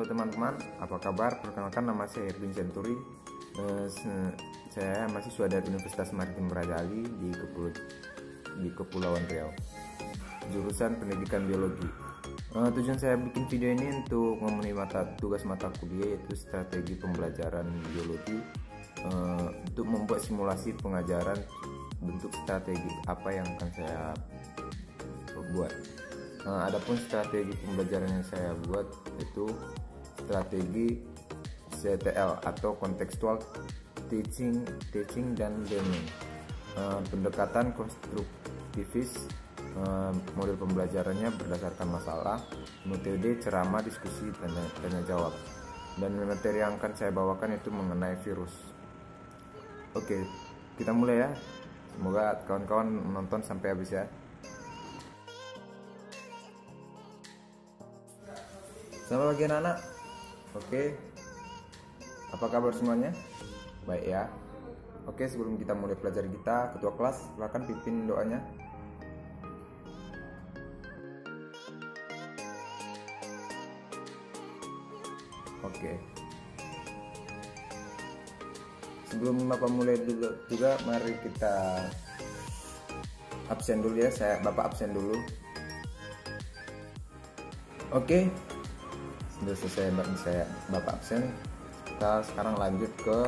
Halo teman-teman, apa kabar? Perkenalkan, nama saya Erwin Centuri. Saya mahasiswa dari Universitas Maritim Raja Ali di Kepulauan Riau, jurusan Pendidikan Biologi. Tujuan saya bikin video ini untuk memenuhi tugas mata kuliah, yaitu strategi pembelajaran biologi, untuk membuat simulasi pengajaran bentuk strategi apa yang akan saya buat. Adapun strategi pembelajaran yang saya buat itu strategi CTL atau Contextual Teaching dan Learning, pendekatan konstruktivis. Model pembelajarannya berdasarkan masalah, metode ceramah, diskusi, tanya jawab, dan materi yang akan saya bawakan itu mengenai virus. Oke, kita mulai ya. Semoga kawan-kawan menonton sampai habis ya. Selamat pagi anak-anak. Oke, apa kabar semuanya? Baik ya. Oke, sebelum kita mulai pelajari kita, ketua kelas silakan pimpin doanya. Oke, sebelum Bapak mulai dulu juga, mari kita absen dulu ya. Bapak absen dulu. Oke, sudah selesai Bapak absen. Kita sekarang lanjut ke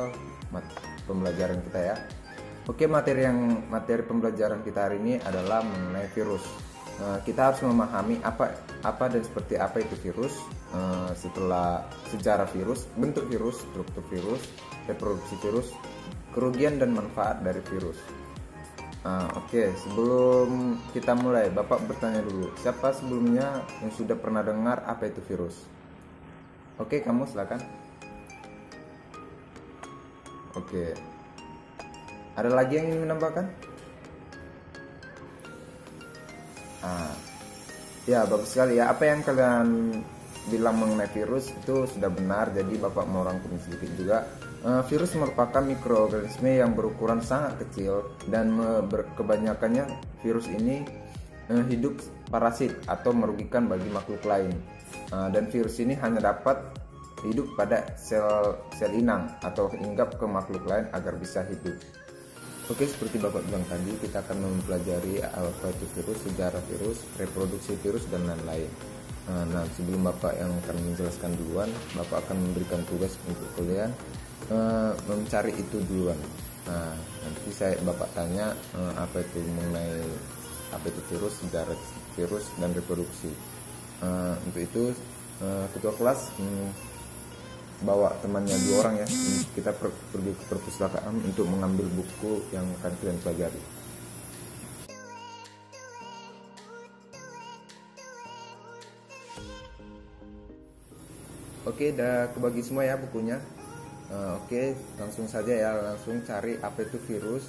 pembelajaran kita ya. Oke, materi pembelajaran kita hari ini adalah mengenai virus. Kita harus memahami apa dan seperti apa itu virus, setelah sejarah virus, bentuk virus, struktur virus, reproduksi virus, kerugian dan manfaat dari virus. Oke, sebelum kita mulai, Bapak bertanya dulu, siapa sebelumnya yang sudah pernah dengar apa itu virus? Oke, kamu silakan. Oke, ada lagi yang ingin menambahkan? Ya, bagus sekali ya. Apa yang kalian bilang mengenai virus itu sudah benar. Jadi Bapak mau rangkum sedikit juga. Virus merupakan mikroorganisme yang berukuran sangat kecil, dan kebanyakannya virus ini hidup parasit atau merugikan bagi makhluk lain. Dan virus ini hanya dapat hidup pada sel inang atau hinggap ke makhluk lain agar bisa hidup. Oke, seperti Bapak bilang tadi, kita akan mempelajari apa itu virus, sejarah virus, reproduksi virus, dan lain-lain. Nah, sebelum Bapak yang akan menjelaskan duluan, Bapak akan memberikan tugas untuk kalian mencari itu duluan. Nah, nanti Bapak tanya apa itu virus, sejarah virus, dan reproduksi. Untuk itu ketua kelas bawa temannya 2 orang ya. Kita pergi ke perpustakaan untuk mengambil buku yang akan kalian pelajari. Oke, udah kebagi semua ya bukunya. Oke, langsung saja ya, langsung cari apa itu virus.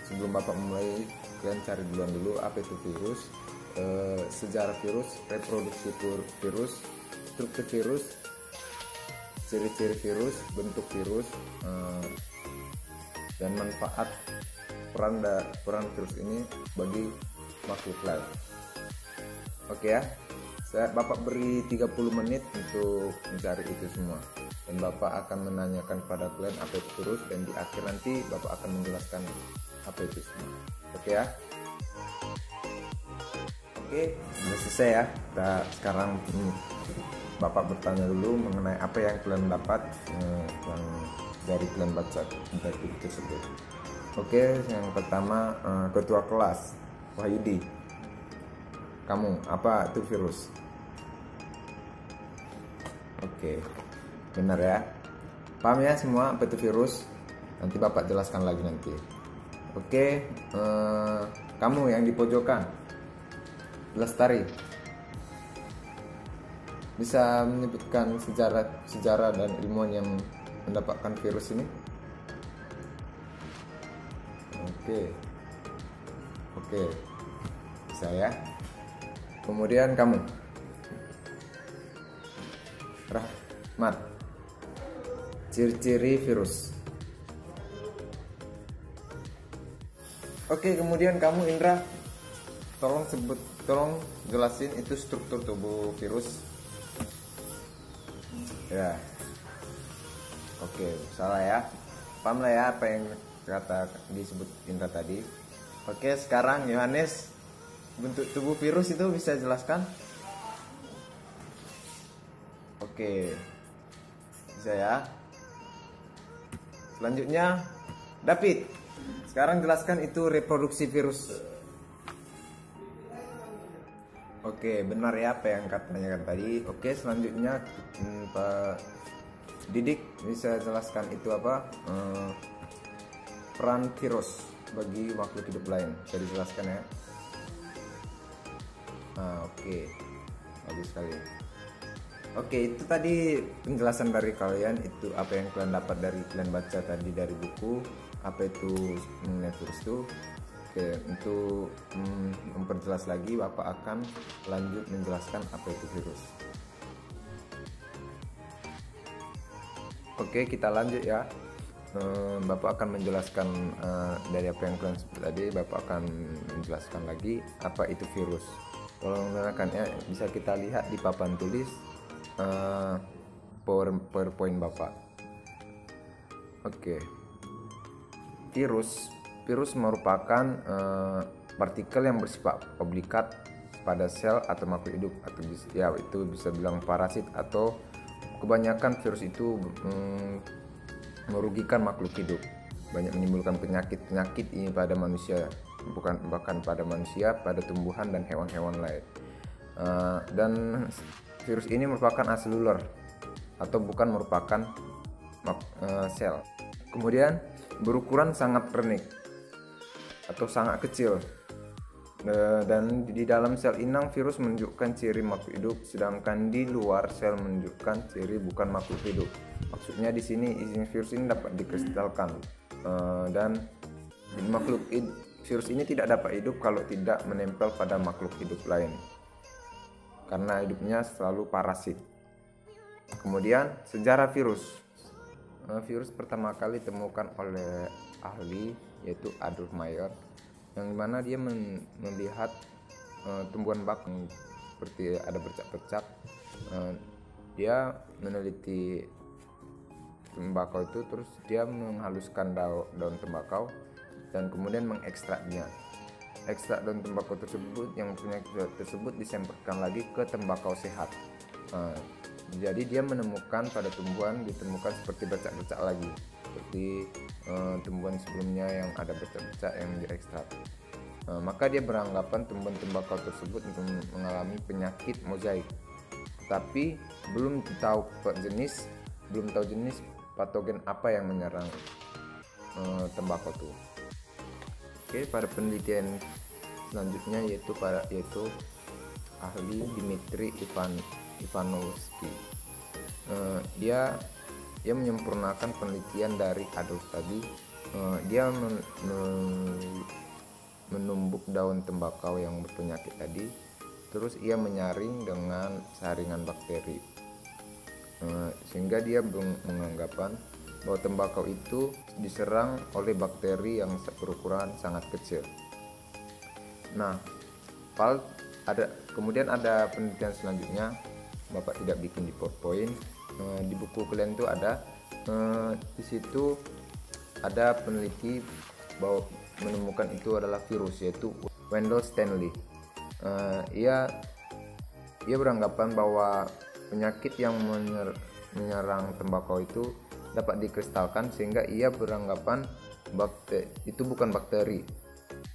Sebelum Bapak mulai, kalian cari dulu apa itu virus, sejarah virus, reproduksi virus, struktur virus, ciri-ciri virus, bentuk virus, dan manfaat peran virus ini bagi makhluk lain. Oke ya, Bapak beri 30 menit untuk mencari itu semua, dan Bapak akan menanyakan pada kalian apa itu virus, dan di akhir nanti Bapak akan menjelaskan apa itu semua. Oke ya. Oke, sudah selesai ya. Sekarang Bapak bertanya dulu mengenai apa yang kalian dapat, yang dari kalian baca dari buku tersebut. Oke, yang pertama, ketua kelas Wahyudi, kamu apa itu virus? Oke, benar ya. Paham ya semua apa itu virus? Nanti Bapak jelaskan lagi nanti. Oke, kamu yang di pojokan, Lestari, bisa menyebutkan sejarah dan ilmuwan yang mendapatkan virus ini? Oke, bisa ya. Kemudian kamu, Rahmat, ciri-ciri virus. Oke, kemudian kamu, Indra, tolong jelasin itu struktur tubuh virus. Ya, oke, salah ya. Paham lah ya apa yang kata disebut Indra tadi. Oke, sekarang Yohanes, bentuk tubuh virus itu bisa jelaskan? Oke, bisa ya. Selanjutnya David, sekarang jelaskan itu reproduksi virus. Oke, benar ya apa yang katanya kan tadi. Oke, selanjutnya Pak Didik bisa jelaskan itu apa peran virus bagi makhluk hidup lain. Bisa dijelaskan ya. Oke, bagus sekali. Oke, itu tadi penjelasan dari kalian. Itu apa yang kalian dapat dari kalian baca tadi dari buku. Apa itu mengenai virus itu. Oke, untuk memperjelas lagi, Bapak akan lanjut menjelaskan apa itu virus. Oke, kita lanjut ya. Bapak akan menjelaskan dari apa yang kalian sebut tadi. Bapak akan menjelaskan lagi apa itu virus. Kalau menggunakannya bisa kita lihat di papan tulis PowerPoint Bapak. Oke. Virus merupakan partikel yang bersifat obligat pada sel atau makhluk hidup, atau ya itu bisa bilang parasit, atau kebanyakan virus itu merugikan makhluk hidup, banyak menimbulkan penyakit ini pada manusia, bukan bahkan pada manusia, pada tumbuhan dan hewan-hewan lain. Dan virus ini merupakan aseluler atau bukan merupakan sel. Kemudian berukuran sangat renik atau sangat kecil, dan di dalam sel inang virus menunjukkan ciri makhluk hidup, sedangkan di luar sel menunjukkan ciri bukan makhluk hidup. Maksudnya di sini virus ini dapat dikristalkan, dan virus ini tidak dapat hidup kalau tidak menempel pada makhluk hidup lain, karena hidupnya selalu parasit. Kemudian sejarah virus. Virus pertama kali ditemukan oleh ahli yaitu Adolf Meyer, yang dimana dia melihat tumbuhan bakung seperti ada bercak-bercak. Dia meneliti tembakau itu, terus dia menghaluskan daun tembakau dan kemudian mengekstraknya. Ekstrak daun tembakau tersebut yang punya tersebut disemprotkan lagi ke tembakau sehat. Jadi dia menemukan pada tumbuhan ditemukan seperti bercak-bercak lagi, seperti tumbuhan sebelumnya yang ada bercak-bercak yang diekstrak. Maka dia beranggapan tumbuhan tembakau tersebut mengalami penyakit mozaik, tapi belum tahu jenis patogen apa yang menyerang tembakau itu. Oke, pada penelitian selanjutnya yaitu ahli Dmitri Ivanovsky. Dia menyempurnakan penelitian dari Adolf tadi. Dia menumbuk daun tembakau yang berpenyakit tadi, terus ia menyaring dengan saringan bakteri, sehingga dia menganggapan bahwa tembakau itu diserang oleh bakteri yang berukuran sangat kecil. Nah, kemudian ada penelitian selanjutnya, Bapak tidak bikin di PowerPoint. Di buku kalian itu ada, di situ ada peneliti bahwa menemukan itu adalah virus, yaitu Wendell Stanley. Ia beranggapan bahwa penyakit yang menyerang tembakau itu dapat dikristalkan, sehingga ia beranggapan itu bukan bakteri,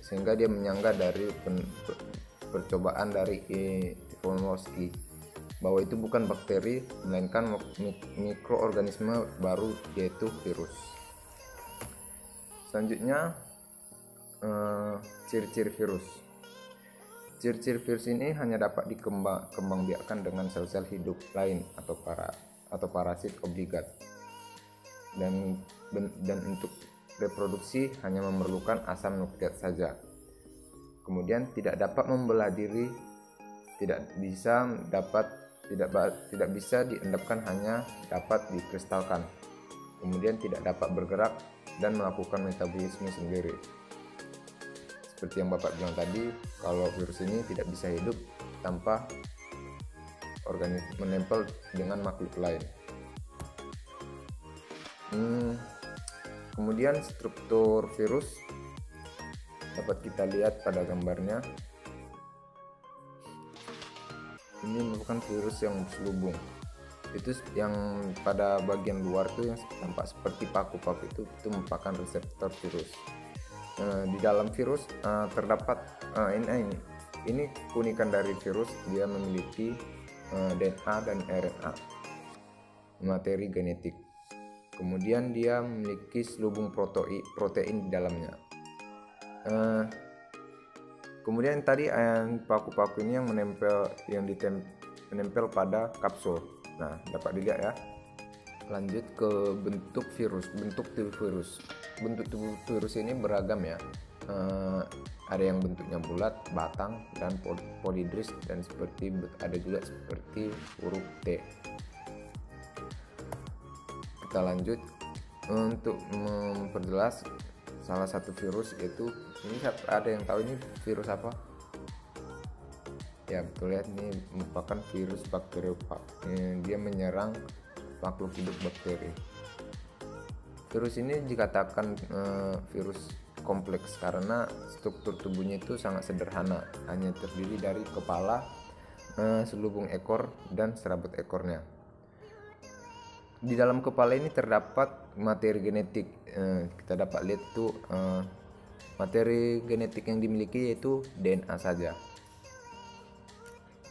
sehingga dia menyangka dari percobaan dari Ivanovsky bahwa itu bukan bakteri melainkan mikroorganisme baru, yaitu virus. Selanjutnya ciri-ciri virus. Ciri-ciri virus ini hanya dapat dikembangbiakkan dengan sel-sel hidup lain atau parasit obligat, dan untuk reproduksi hanya memerlukan asam nukleat saja. Kemudian tidak dapat membelah diri, tidak bisa diendapkan, hanya dapat dikristalkan. Kemudian tidak dapat bergerak dan melakukan metabolisme sendiri. Seperti yang Bapak bilang tadi, kalau virus ini tidak bisa hidup tanpa organisme menempel dengan makhluk lain. Kemudian struktur virus dapat kita lihat pada gambarnya. Ini merupakan virus yang selubung. Itu yang pada bagian luar tuh yang tampak seperti paku-paku itu merupakan reseptor virus. Di dalam virus terdapat ini keunikan dari virus, dia memiliki DNA dan RNA, materi genetik. Kemudian dia memiliki selubung protein di dalamnya. Kemudian tadi paku-paku ini yang menempel pada kapsul. Nah, dapat dilihat ya. Lanjut ke bentuk virus. Bentuk tubuh virus ini beragam ya. Ada yang bentuknya bulat, batang, dan polidris, dan ada juga seperti huruf T. Kita lanjut untuk memperjelas salah satu virus, yaitu ini ada yang tahu ini virus apa? Ya betul ya, ini merupakan virus bakteriophag. Dia menyerang makhluk hidup bakteri. Virus ini dikatakan virus kompleks karena struktur tubuhnya itu sangat sederhana, hanya terdiri dari kepala, selubung ekor, dan serabut ekornya. Di dalam kepala ini terdapat materi genetik. Kita dapat lihat itu materi genetik yang dimiliki yaitu DNA saja.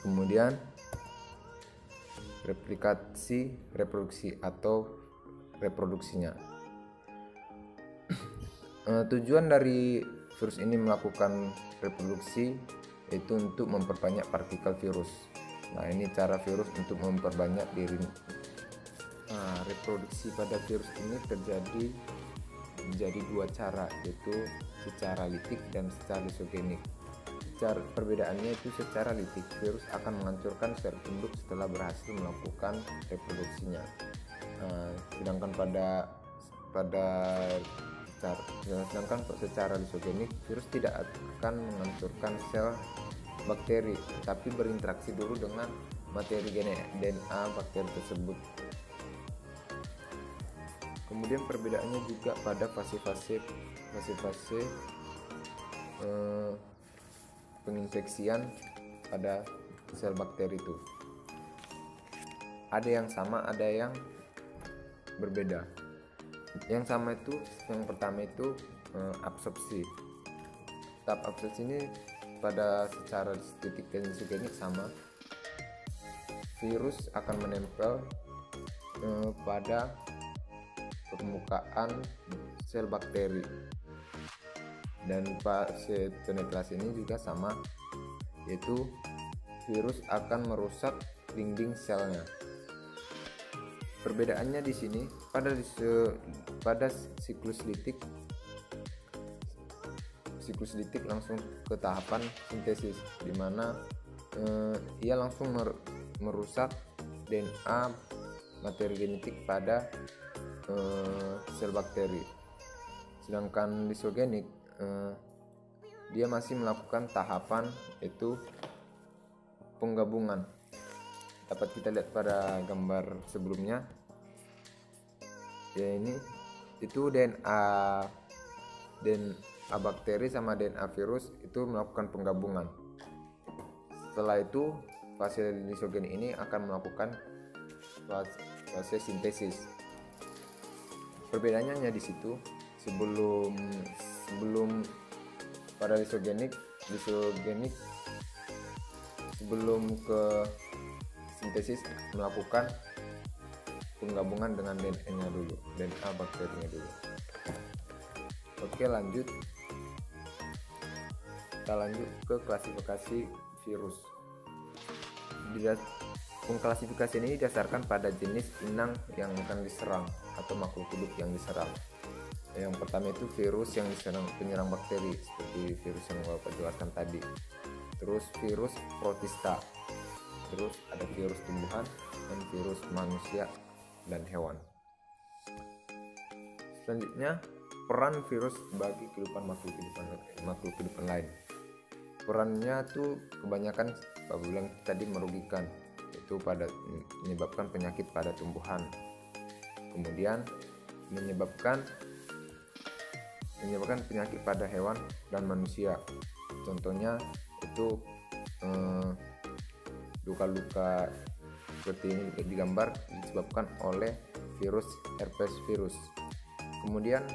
Kemudian reproduksi atau reproduksinya. Tujuan dari virus ini melakukan reproduksi yaitu untuk memperbanyak partikel virus. Nah, ini cara virus untuk memperbanyak diri. Reproduksi pada virus ini terjadi menjadi dua cara, yaitu secara litik dan secara lisogenik. Perbedaannya itu secara litik, virus akan menghancurkan sel induk setelah berhasil melakukan reproduksinya. Sedangkan secara lisogenik, virus tidak akan menghancurkan sel bakteri, tapi berinteraksi dulu dengan materi DNA bakteri tersebut. Kemudian perbedaannya juga pada fase-fase penginfeksian pada sel bakteri itu. Ada yang sama, ada yang berbeda. Yang sama itu, yang pertama itu absorpsi. Tahap absorpsi ini pada secara titik dan lisogenik sama. Virus akan menempel pada permukaan sel bakteri, dan fase penetrasi ini juga sama, yaitu virus akan merusak dinding selnya. Perbedaannya di sini pada siklus litik langsung ke tahapan sintesis, di mana ia langsung merusak DNA materi genetik pada sel bakteri. Sedangkan lisogenik dia masih melakukan tahapan yaitu penggabungan. Dapat kita lihat pada gambar sebelumnya ya, ini itu DNA bakteri sama DNA virus itu melakukan penggabungan. Setelah itu fase lisogenik ini akan melakukan fase sintesis. Perbedaannya hanya di situ. Sebelum pada lisogenik sebelum ke sintesis melakukan penggabungan dengan DNA-nya dulu, DNA bakterinya dulu. Oke, lanjut. Kita lanjut ke klasifikasi virus. Pengklasifikasi ini didasarkan pada jenis inang yang akan diserang atau makhluk hidup yang diserang. Yang pertama itu virus yang penyerang bakteri, seperti virus yang Bapak jelaskan tadi. Terus virus protista. Terus ada virus tumbuhan dan virus manusia dan hewan. Selanjutnya, peran virus bagi kehidupan makhluk hidupan lain. Perannya tuh kebanyakan Pak bilang tadi merugikan, itu menyebabkan penyakit pada tumbuhan. Kemudian menyebabkan penyakit pada hewan dan manusia. Contohnya itu luka-luka seperti ini digambar disebabkan oleh virus herpes virus. Kemudian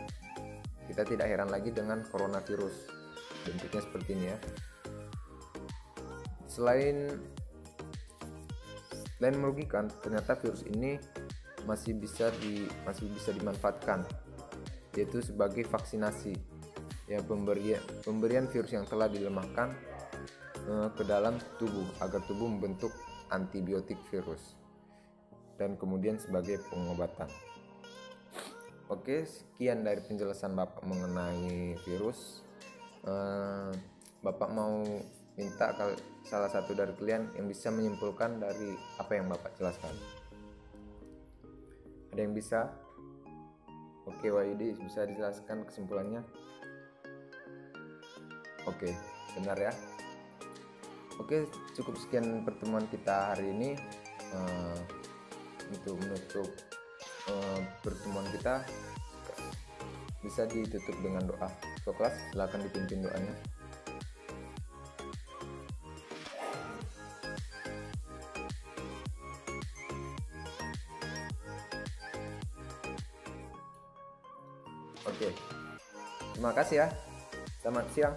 kita tidak heran lagi dengan coronavirus, bentuknya seperti ini ya. Selain merugikan, ternyata virus ini masih bisa dimanfaatkan, yaitu sebagai vaksinasi. Ya, pemberian virus yang telah dilemahkan ke dalam tubuh agar tubuh membentuk antibiotik virus, dan kemudian sebagai pengobatan. Oke, sekian dari penjelasan Bapak mengenai virus. Bapak mau minta salah satu dari kalian yang bisa menyimpulkan dari apa yang Bapak jelaskan. Ada yang bisa? Oke, Wahyudi, bisa dijelaskan kesimpulannya? Oke, benar ya. Oke, cukup sekian pertemuan kita hari ini. Untuk menutup pertemuan kita bisa ditutup dengan doa. Kelas, silakan dipimpin doanya. Oke, terima kasih ya. Selamat siang.